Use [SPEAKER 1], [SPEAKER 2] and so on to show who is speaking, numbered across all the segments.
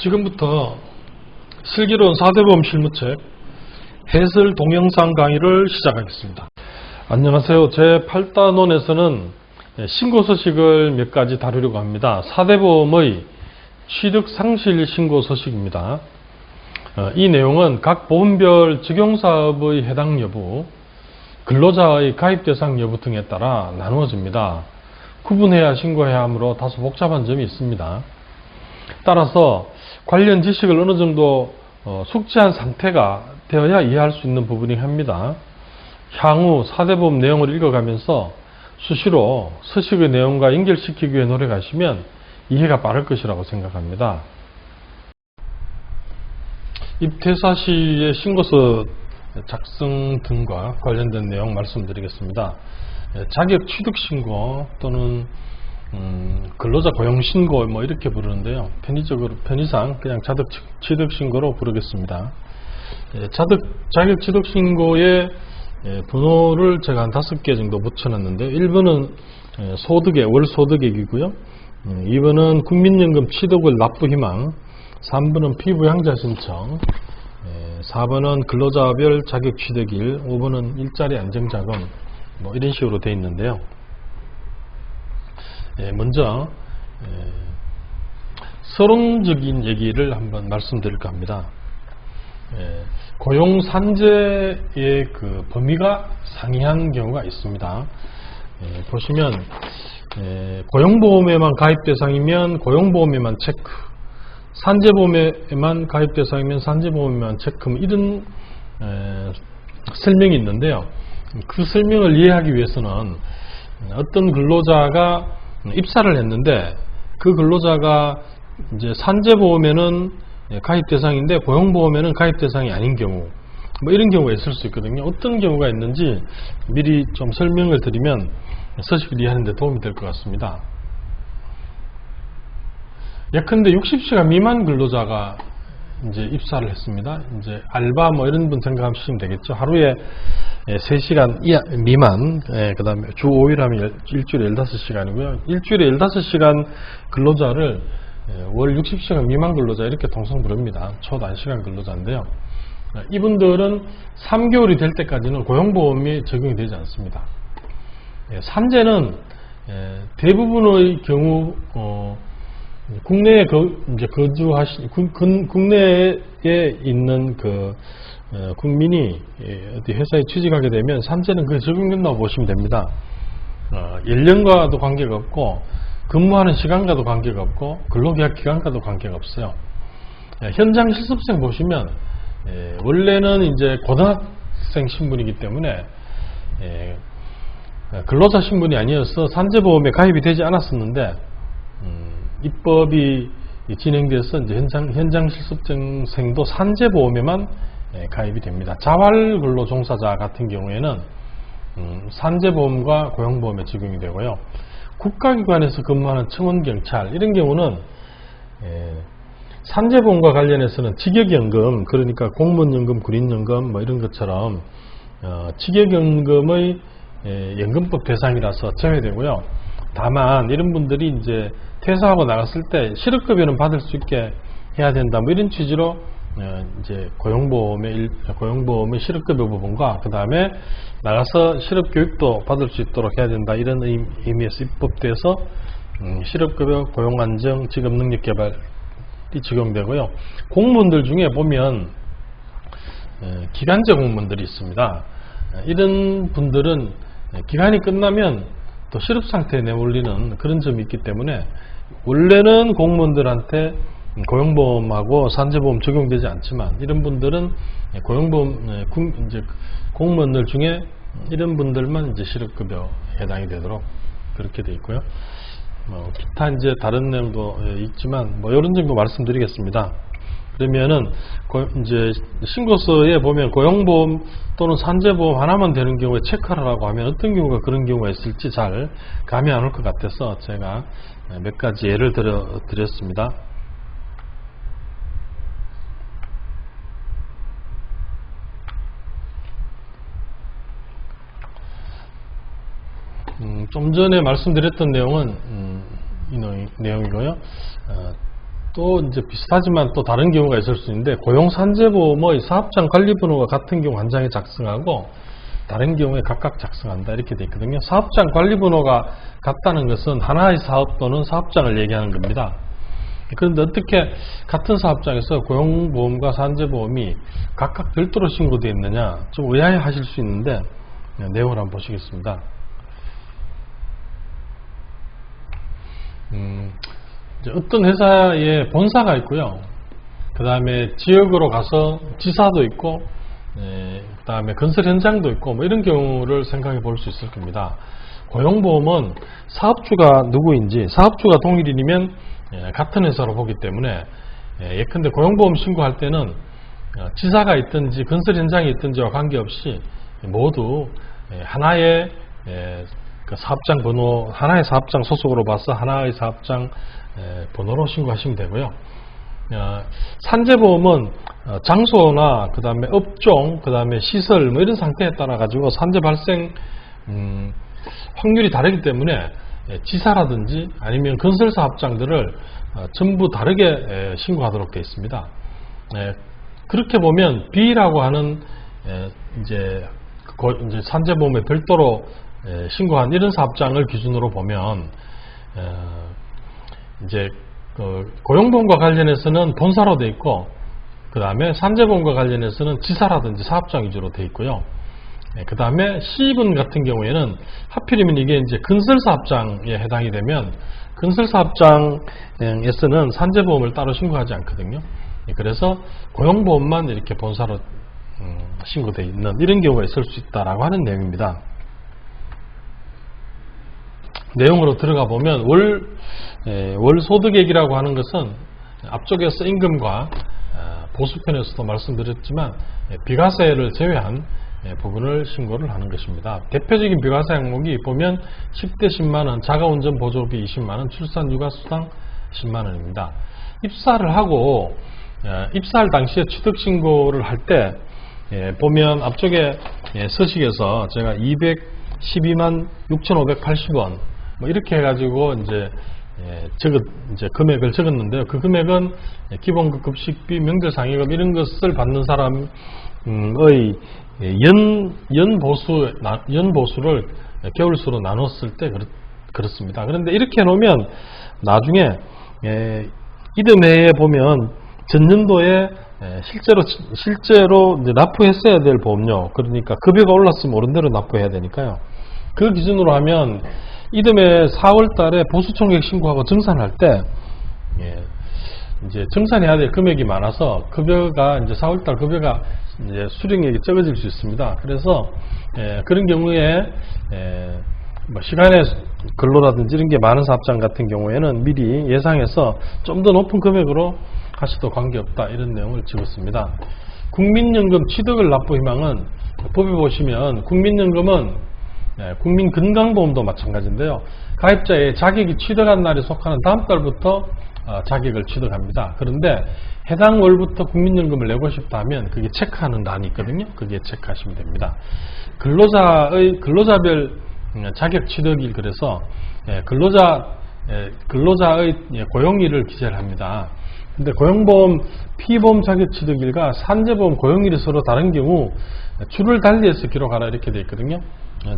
[SPEAKER 1] 지금부터 슬기로운 4대보험 실무책 해설 동영상 강의를 시작하겠습니다. 안녕하세요. 제 8단원에서는 신고 소식을 몇 가지 다루려고 합니다. 4대보험의 취득 상실 신고 소식입니다. 이 내용은 각 보험별 직용사업의 해당 여부, 근로자의 가입 대상 여부 등에 따라 나누어집니다. 구분해야 신고해야 하므로 다소 복잡한 점이 있습니다. 따라서 관련 지식을 어느 정도 숙지한 상태가 되어야 이해할 수 있는 부분이 합니다. 향후 4대보험 내용을 읽어가면서 수시로 서식의 내용과 연결시키기 위해 노력하시면 이해가 빠를 것이라고 생각합니다. 입퇴사 시의 신고서 작성 등과 관련된 내용 말씀드리겠습니다. 자격 취득 신고 또는 근로자 고용 신고 이렇게 부르는데요. 편의상 그냥 자격 취득 신고로 부르겠습니다. 자격 취득 신고의 번호를 제가 한 5개 정도 붙여놨는데 1번은 소득의 월 소득액이고요. 2번은 국민연금 취득을 납부 희망, 3번은 피부양자 신청, 4번은 근로자별 자격 취득일, 5번은 일자리 안정자금 이런 식으로 되어 있는데요. 먼저 서론적인 얘기를 한번 말씀드릴까 합니다. 고용산재의 그 범위가 상이한 경우가 있습니다. 보시면 고용보험에만 가입 대상이면 고용보험에만 체크, 산재보험에만 가입 대상이면 산재보험에만 체크, 이런 설명이 있는데요. 그 설명을 이해하기 위해서는 어떤 근로자가 입사를 했는데 그 근로자가 이제 산재보험에는 가입 대상인데 고용보험에는 가입 대상이 아닌 경우 이런 경우가 있을 수 있거든요. 어떤 경우가 있는지 미리 좀 설명을 드리면 서식을 이해하는 데 도움이 될 것 같습니다. 예컨대 60시간 미만 근로자가 이제 입사를 했습니다. 이제 알바 이런 분 생각하시면 되겠죠. 하루에 3시간 미만, 그 다음에 주 5일 하면 일주일에 15시간이고요. 일주일에 15시간 근로자를 월 60시간 미만 근로자 이렇게 통상 부릅니다. 초단시간 근로자인데요. 이분들은 3개월이 될 때까지는 고용보험이 적용이 되지 않습니다. 산재는 대부분의 경우 국내에 국내에 있는 그 국민이 어디 회사에 취직하게 되면 산재는 그게 적용된다고 보시면 됩니다. 연령과도 관계가 없고 근무하는 시간과도 관계가 없고 근로계약 기간과도 관계가 없어요. 현장 실습생 보시면 원래는 이제 고등학생 신분이기 때문에 근로자 신분이 아니어서 산재보험에 가입이 되지 않았었는데 입법이 진행돼서 이제 현장 실습생도 산재보험에만 가입이 됩니다. 자활근로 종사자 같은 경우에는 산재보험과 고용보험에 적용이 되고요. 국가기관에서 근무하는 청원경찰 이런 경우는 산재보험과 관련해서는 직역연금, 그러니까 공무원연금, 군인연금 이런 것처럼 직역연금의 연금법 대상이라서 제외되고요. 다만 이런 분들이 이제 퇴사하고 나갔을 때 실업급여는 받을 수 있게 해야 된다 이런 취지로 이제 고용보험의 실업급여 부분과 그 다음에 나가서 실업교육도 받을 수 있도록 해야 된다 이런 의미에서 입법돼서 실업급여, 고용안정, 직업능력개발이 적용되고요. 공무원들 중에 보면 기간제 공무원들이 있습니다. 이런 분들은 기간이 끝나면 또 실업상태에 내몰리는 그런 점이 있기 때문에 원래는 공무원들한테 고용보험하고 산재보험 적용되지 않지만 이런 분들은 고용보험 이제 공무원들 중에 이런 분들만 이제 실업급여 해당이 되도록 그렇게 되어 있고요. 기타 이제 다른 내용도 있지만 이런 정도 말씀드리겠습니다. 그러면은 이제 신고서에 보면 고용보험 또는 산재보험 하나만 되는 경우에 체크하라고 하면 어떤 경우가 그런 경우가 있을지 잘 감이 안 올 것 같아서 제가 몇 가지 예를 드렸습니다. 좀 전에 말씀드렸던 내용은 이 내용이고요. 또 이제 비슷하지만 또 다른 경우가 있을 수 있는데, 고용산재보험의 사업장 관리번호가 같은 경우 한 장에 작성하고 다른 경우에 각각 작성한다 이렇게 돼 있거든요. 사업장 관리번호가 같다는 것은 하나의 사업 또는 사업장을 얘기하는 겁니다. 그런데 어떻게 같은 사업장에서 고용보험과 산재보험이 각각 별도로 신고되어 있느냐, 좀 의아해 하실 수 있는데 내용을 한번 보시겠습니다. 이제 어떤 회사에 본사가 있고요. 그 다음에 지역으로 가서 지사도 있고, 그 다음에 건설 현장도 있고, 뭐 이런 경우를 생각해 볼 수 있을 겁니다. 고용보험은 사업주가 누구인지, 사업주가 동일인이면 같은 회사로 보기 때문에, 예컨대 고용보험 신고할 때는 지사가 있든지 건설 현장이 있든지와 관계없이 모두 하나의 그 사업장 번호, 하나의 사업장 소속으로 봐서 하나의 사업장 번호로 신고하시면 되고요. 산재보험은 장소나 그 다음에 업종, 그 다음에 시설 뭐 이런 상태에 따라 가지고 산재 발생 확률이 다르기 때문에 지사라든지 아니면 건설 사업장들을 전부 다르게 신고하도록 되어 있습니다. 그렇게 보면 B라고 하는 이제 산재보험에 별도로 신고한 이런 사업장을 기준으로 보면 이제 고용보험과 관련해서는 본사로 되어 있고, 그 다음에 산재보험과 관련해서는 지사라든지 사업장 위주로 되어 있고요. 그 다음에 C분 같은 경우에는 하필이면 이게 이제 건설사업장에 해당이 되면 건설사업장에서는 산재보험을 따로 신고하지 않거든요. 그래서 고용보험만 이렇게 본사로 신고되어 있는 이런 경우가 있을 수 있다라고 하는 내용입니다. 내용으로 들어가 보면 월 소득액이라고 하는 것은 앞쪽에서 임금과 보수편에서도 말씀드렸지만 비과세를 제외한 부분을 신고를 하는 것입니다. 대표적인 비과세 항목이 보면 10대 10만원, 자가운전 보조비 20만원, 출산휴가수당 10만원입니다. 입사를 하고 입사할 당시에 취득신고를 할 때 보면 앞쪽에 서식에서 제가 212만 6,580원 뭐 이렇게 해가지고 이제 금액을 적었는데요. 그 금액은 기본급, 급식비, 명절상여금 이런 것을 받는 사람의 연보수를 개월수로 나눴을 때 그렇습니다. 그런데 이렇게 해놓으면 나중에 이듬해에 보면 전년도에 실제로 이제 납부했어야 될 보험료, 그러니까 급여가 올랐으면 오른대로 납부해야 되니까요. 그 기준으로 하면 이듬해 4월 달에 보수총액 신고하고 정산할 때 이제 정산해야 될 금액이 많아서 급여가 이제 4월 달 급여가 이제 수령액이 적어질 수 있습니다. 그래서 그런 경우에 뭐 시간의 근로라든지 이런 게 많은 사업장 같은 경우에는 미리 예상해서 좀 더 높은 금액으로 하셔도 관계없다 이런 내용을 적었습니다. 국민연금 취득을 납부 희망은 법에 보시면 국민연금은 국민건강보험도 마찬가지인데요. 가입자의 자격이 취득한 날에 속하는 다음 달부터 자격을 취득합니다. 그런데 해당 월부터 국민연금을 내고 싶다 하면 그게 체크하는欄이 있거든요. 그게 체크하시면 됩니다. 근로자별 자격 취득일, 그래서 근로자의 고용일을 기재를 합니다. 근데 고용보험 피보험 자격 취득일과 산재보험 고용일이 서로 다른 경우 줄을 달리해서 기록하라 이렇게 되어 있거든요.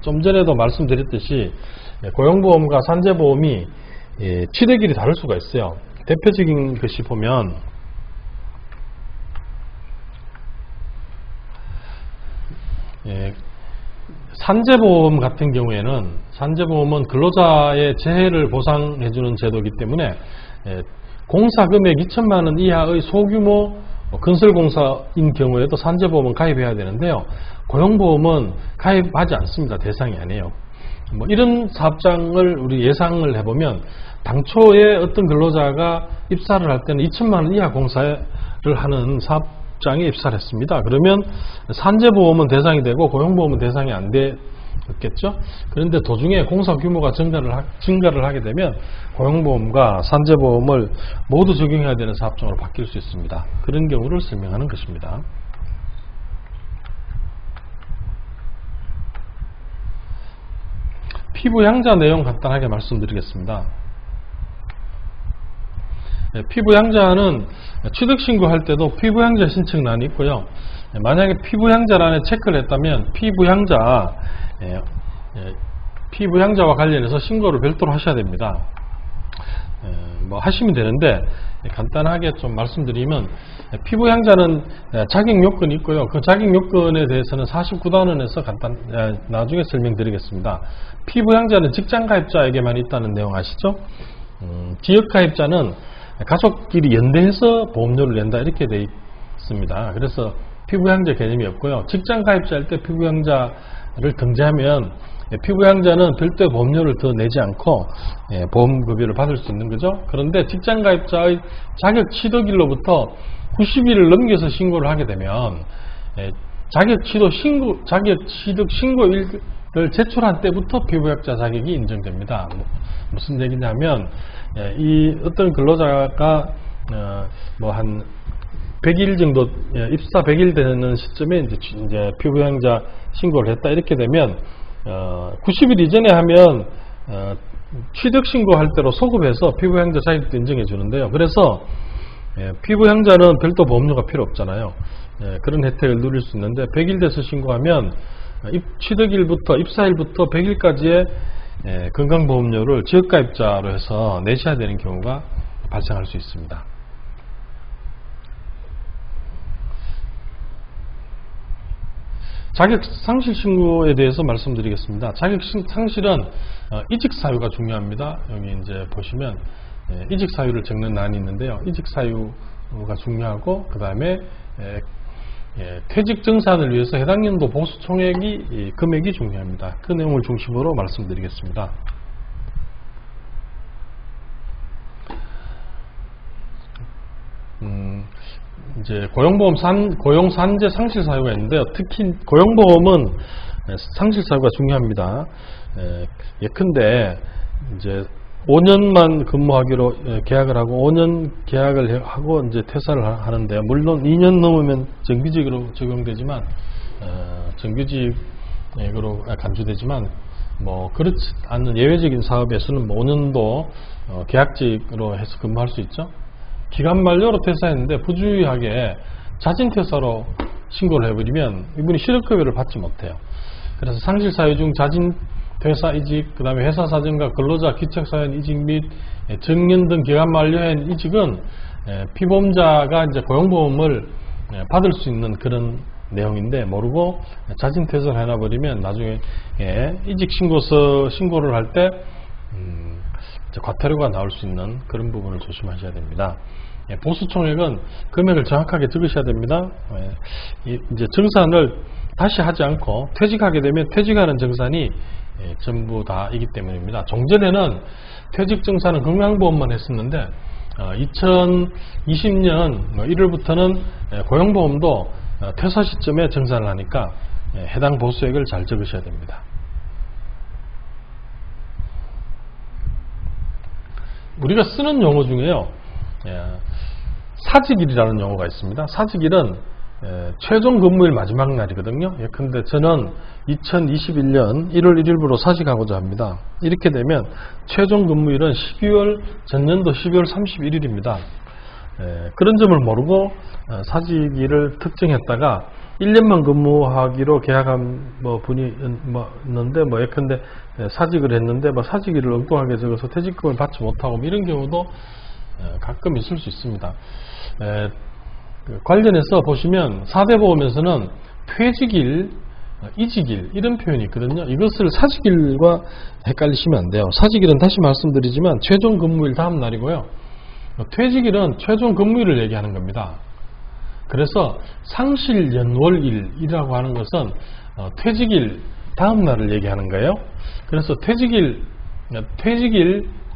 [SPEAKER 1] 좀 전에도 말씀드렸듯이 고용보험과 산재보험이 취득일이 다를 수가 있어요. 대표적인 것이 보면 산재보험 같은 경우에는, 산재보험은 근로자의 재해를 보상해주는 제도이기 때문에 공사금액 2천만원 이하의 소규모 건설공사인 경우에도 산재보험은 가입해야 되는데요. 고용보험은 가입하지 않습니다. 대상이 아니에요. 뭐 이런 사업장을 우리 예상을 해보면 당초에 어떤 근로자가 입사를 할 때는 2천만원 이하 공사를 하는 사업장에 입사를 했습니다. 그러면 산재보험은 대상이 되고 고용보험은 대상이 안 되겠죠. 그런데 도중에 공사 규모가 증가를 하게 되면 고용보험과 산재보험을 모두 적용해야 되는 사업장으로 바뀔 수 있습니다. 그런 경우를 설명하는 것입니다. 피부양자 내용 간단하게 말씀드리겠습니다. 피부양자는 취득신고할 때도 피부양자 신청란이 있고요. 만약에 피부양자란에 체크를 했다면 피부양자와 관련해서 신고를 별도로 하셔야 됩니다. 뭐 하시면 되는데 간단하게 좀 말씀드리면 피부양자는 자격 요건이 있고요. 그 자격 요건에 대해서는 49단원에서 나중에 설명드리겠습니다. 피부양자는 직장가입자에게만 있다는 내용 아시죠? 지역가입자는 가족끼리 연대해서 보험료를 낸다 이렇게 되어 있습니다. 그래서 피부양자 개념이 없고요. 직장가입자일 때 피부양자를 등재하면 피부양자는 별도의 보험료를 더 내지 않고 보험급여를 받을 수 있는 거죠. 그런데 직장가입자의 자격 취득일로부터 90일을 넘겨서 신고를 하게 되면 자격 취득 신고일을 제출한 때부터 피부양자 자격이 인정됩니다. 무슨 얘기냐면 이 어떤 근로자가 뭐 한 100일 정도 입사 100일 되는 시점에 이제 피부양자 신고를 했다 이렇게 되면 90일 이전에 하면 취득 신고할 때로 소급해서 피부양자 자격도 인정해 주는데요. 그래서 피부양자는 별도 보험료가 필요 없잖아요. 그런 혜택을 누릴 수 있는데 100일 돼서 신고하면 취득일부터 입사일부터 100일까지의 건강보험료를 지역가입자로 해서 내셔야 되는 경우가 발생할 수 있습니다. 자격 상실 신고에 대해서 말씀드리겠습니다. 자격 상실은 이직 사유가 중요합니다. 여기 이제 보시면 이직 사유를 적는 란이 있는데요. 이직 사유가 중요하고 그 다음에 퇴직 정산을 위해서 해당 연도 보수 총액이 금액이 중요합니다. 그 내용을 중심으로 말씀드리겠습니다. 이제 고용산재 상실 사유가 있는데요. 특히 고용보험은 상실 사유가 중요합니다. 예컨대 이제 5년만 근무하기로 계약을 하고 5년 계약을 하고 이제 퇴사를 하는데요. 물론 2년 넘으면 정규직으로 적용되지만 정규직으로 간주되지만 뭐 그렇지 않는 예외적인 사업에서는 5년도 계약직으로 해서 근무할 수 있죠. 기간 만료로 퇴사했는데 부주의하게 자진퇴사로 신고를 해버리면 이분이 실업급여를 받지 못해요. 그래서 상실사유 중 자진퇴사 이직, 그 다음에 회사 사정과 근로자 기책사연 이직 및 정년 등 기간 만료한 이직은 피보험자가 이제 고용보험을 받을 수 있는 그런 내용인데 모르고 자진퇴사를 해놔버리면 나중에 이직 신고를 할 때 과태료가 나올 수 있는 그런 부분을 조심하셔야 됩니다. 보수총액은 금액을 정확하게 적으셔야 됩니다. 이제 정산을 다시 하지 않고 퇴직하게 되면 퇴직하는 정산이 전부 다이기 때문입니다. 종전에는 퇴직 정산은 건강보험만 했었는데 2020년 1월부터는 고용보험도 퇴사 시점에 정산을 하니까 해당 보수액을 잘 적으셔야 됩니다. 우리가 쓰는 용어 중에요. 사직일이라는 용어가 있습니다. 사직일은 최종 근무일 마지막 날이거든요. 예컨대 저는 2021년 1월 1일부로 사직하고자 합니다. 이렇게 되면 최종 근무일은 전년도 12월 31일입니다. 그런 점을 모르고 사직일을 특정했다가 1년만 근무하기로 계약한 분이 있는데 예컨대 사직을 했는데 사직일을 엉뚱하게 적어서 퇴직금을 받지 못하고 이런 경우도 가끔 있을 수 있습니다. 관련해서 보시면 4대 보험에서는 퇴직일, 이직일 이런 표현이 있거든요. 이것을 사직일과 헷갈리시면 안 돼요. 사직일은 다시 말씀드리지만 최종 근무일 다음 날이고요. 퇴직일은 최종 근무일을 얘기하는 겁니다. 그래서 상실연월일이라고 하는 것은 퇴직일 다음 날을 얘기하는 거예요. 그래서 퇴직일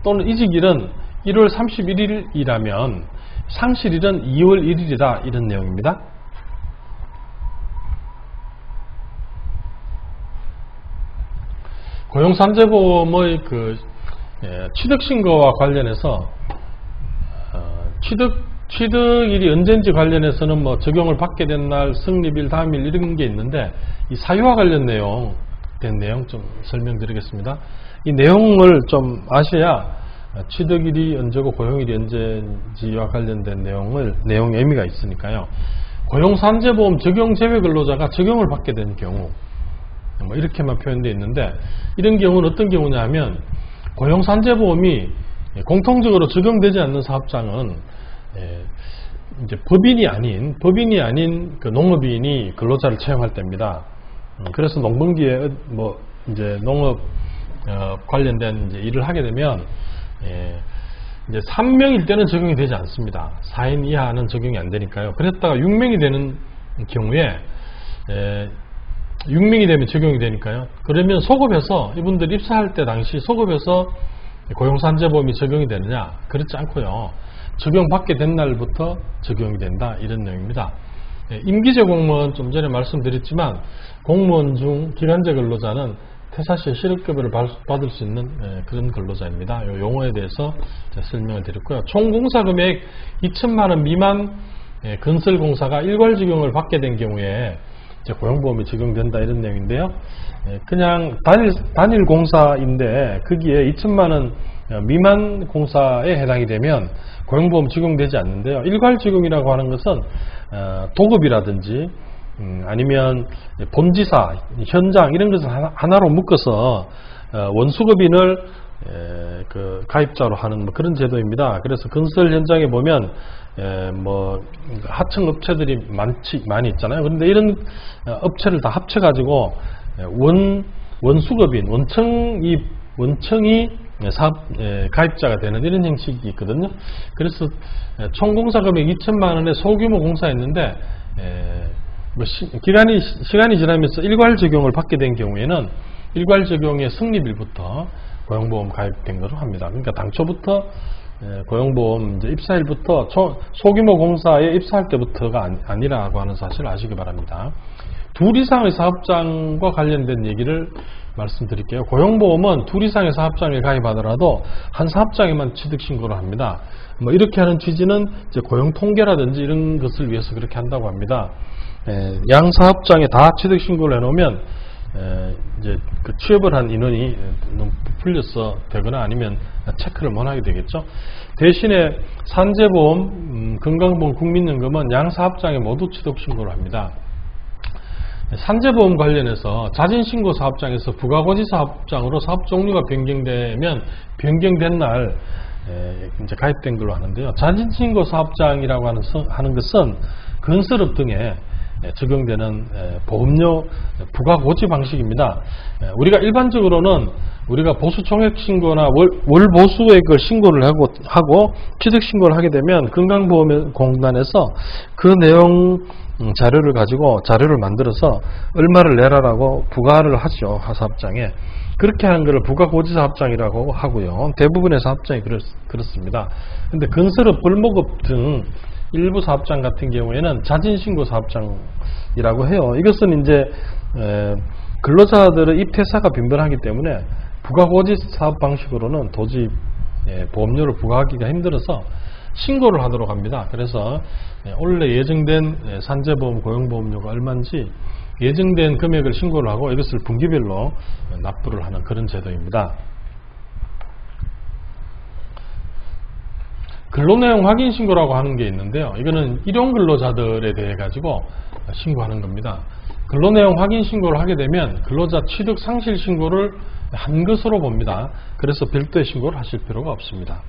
[SPEAKER 1] 또는 이직일은 1월 31일이라면 상실일은 2월 1일이다 이런 내용입니다. 고용산재보험의 취득신고와 관련해서 취득일이 언제인지 관련해서는 적용을 받게 된 날, 성립일, 다음일 이런 게 있는데 이 사유와 관련된 내용 좀 설명드리겠습니다. 이 내용을 좀 아셔야 취득일이 언제고 고용일이 언제인지와 관련된 내용 의미가 있으니까요. 고용산재보험 적용 제외 근로자가 적용을 받게 된 경우, 뭐 이렇게만 표현되어 있는데, 이런 경우는 어떤 경우냐 하면 고용산재보험이 공통적으로 적용되지 않는 사업장은 이제 법인이 아닌 그 농업인이 근로자를 채용할 때입니다. 그래서 농번기에 뭐 이제 농업 관련된 이제 일을 하게 되면 이제 3명일 때는 적용이 되지 않습니다. 4인 이하는 적용이 안 되니까요. 그랬다가 6명이 되는 경우에 6명이 되면 적용이 되니까요. 그러면 소급해서 이분들 입사할 때 당시 소급해서 고용산재보험이 적용이 되느냐? 그렇지 않고요. 적용받게 된 날부터 적용이 된다, 이런 내용입니다. 임기제 공무원, 좀 전에 말씀드렸지만 공무원 중 기간제 근로자는 퇴사 시에 실업급여를 받을 수 있는 그런 근로자입니다. 이 용어에 대해서 설명을 드렸고요. 총 공사금액 2천만 원 미만 건설공사가 일괄적용을 받게 된 경우에 이제 고용보험이 적용된다, 이런 내용인데요. 그냥 단일 공사인데 거기에 2천만 원 미만 공사에 해당이 되면 고용보험 적용되지 않는데요. 일괄적용이라고 하는 것은 도급이라든지 아니면 본지사, 현장 이런 것을 하나로 묶어서 원수급인을 그 가입자로 하는 뭐 그런 제도입니다. 그래서 건설 현장에 보면 뭐 하청 업체들이 많이 있잖아요. 그런데 이런 업체를 다 합쳐가지고 원수급인, 원청이 사업 가입자가 되는 이런 형식이 있거든요. 그래서 총 공사금액 2천만 원의 소규모 공사였는데 뭐 시간이 지나면서 일괄 적용을 받게 된 경우에는 일괄 적용의 성립일부터 고용보험 가입된 것으로 합니다. 그러니까 당초부터 고용보험 이제 입사일부터 소규모 공사에 입사할 때부터가 아니라고 하는 사실을 아시기 바랍니다. 둘 이상의 사업장과 관련된 얘기를 말씀드릴게요. 고용보험은 둘 이상의 사업장에 가입하더라도 한 사업장에만 취득신고를 합니다. 뭐 이렇게 하는 취지는 이제 고용통계라든지 이런 것을 위해서 그렇게 한다고 합니다. 양 사업장에 다 취득신고를 해놓으면 이제 그 취업을 한 인원이 너무 부풀려서 되거나 아니면 체크를 못하게 되겠죠. 대신에 산재보험, 건강보험, 국민연금은 양 사업장에 모두 취득신고를 합니다. 산재보험 관련해서 자진신고 사업장에서 부가고지 사업장으로 사업 종류가 변경되면 변경된 날 이제 가입된 걸로 하는데요. 자진신고 사업장이라고 하는 것은 건설업 등에 적용되는 보험료 부가고지 방식입니다. 우리가 일반적으로는 우리가 보수총액신고나 월보수액을 신고를 하고 취득신고를 하게 되면 건강보험공단에서 그 내용 자료를 가지고 자료를 만들어서 얼마를 내라라고 부과를 하죠. 사업장에. 그렇게 하는 것을 부가고지사업장이라고 하고요. 대부분의 사업장이 그렇습니다. 근데 건설업, 골목업 등 일부 사업장 같은 경우에는 자진신고 사업장이라고 해요. 이것은 이제 근로자들의 입퇴사가 빈번하기 때문에 부가고지 사업 방식으로는 도저히 보험료를 부과하기가 힘들어서 신고를 하도록 합니다. 그래서 원래 예정된 산재보험, 고용보험료가 얼마인지 예정된 금액을 신고를 하고 이것을 분기별로 납부를 하는 그런 제도입니다. 근로내용 확인 신고라고 하는 게 있는데요. 이거는 일용 근로자들에 대해 가지고 신고하는 겁니다. 근로내용 확인 신고를 하게 되면 근로자 취득 상실 신고를 한 것으로 봅니다. 그래서 별도의 신고를 하실 필요가 없습니다.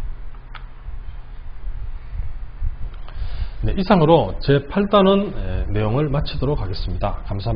[SPEAKER 1] 네, 이상으로 제8단원 내용을 마치도록 하겠습니다. 감사합니다.